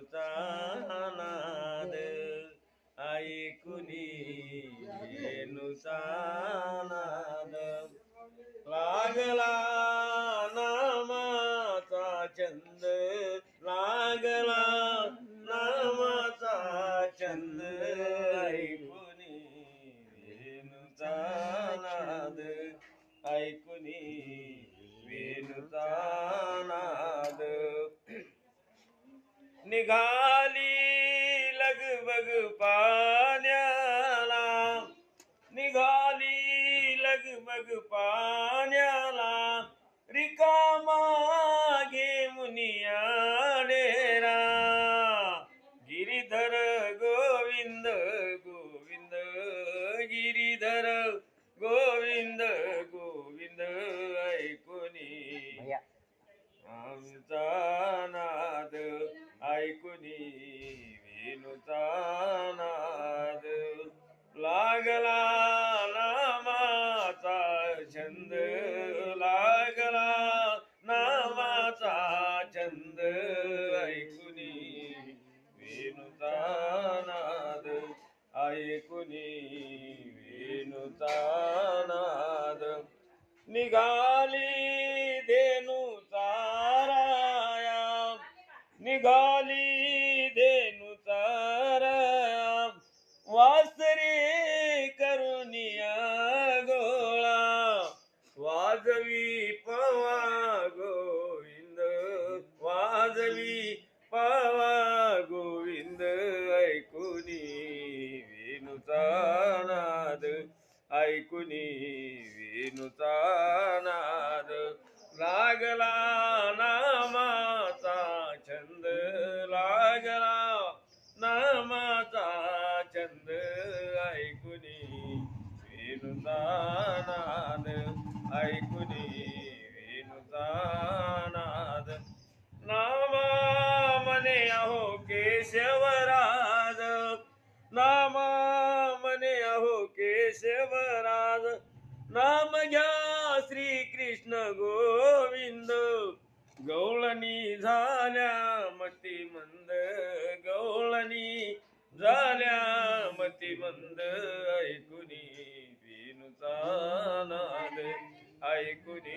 वेणूचा नाद ऐकुनी वेणूचा नाद लागला नामाचा छंद लागला नामाचा छंद ऐकुनी वेणूचा नाद ऐकुनी वेणूचा नाद निघाली लगबग पाण्याला निघाली लगबग पाण्याला रिकामा घे मुनिया डेरा गिरीधर गोविंद गोविंद गिरीधर गोविंद गोविंद ऐकुनी आमचा नाद ऐकुनी वेणूचा नाद लागला नामाचा छंद लागला नामाचा छंद ऐकुनी वेणूचा नाद ऐकुनी वेणूचा नाद निघाली धेनू चाराया निघाली धेनू चाराया वासरे करुनिया गोळा वाजवी पवा गोविंद वाजवी पवा गोविंद ऐकुनी वेणूचा नाद ऐकुनी वेणूचा नाद लागला नामाचा छंद लागला नामाचा छंद ऐकुनी वेणूचा नाद ऐकुनी वेणूचा नाद नामा मने अहो केशवराज नामा मने अहो केशवराज नाम घ्या श्री कृष्ण गोविंद गवळणी झाल्या मती मंद गवळणी झाल्या मती मंद ऐकुनी वेणूचा नाद ऐकुनी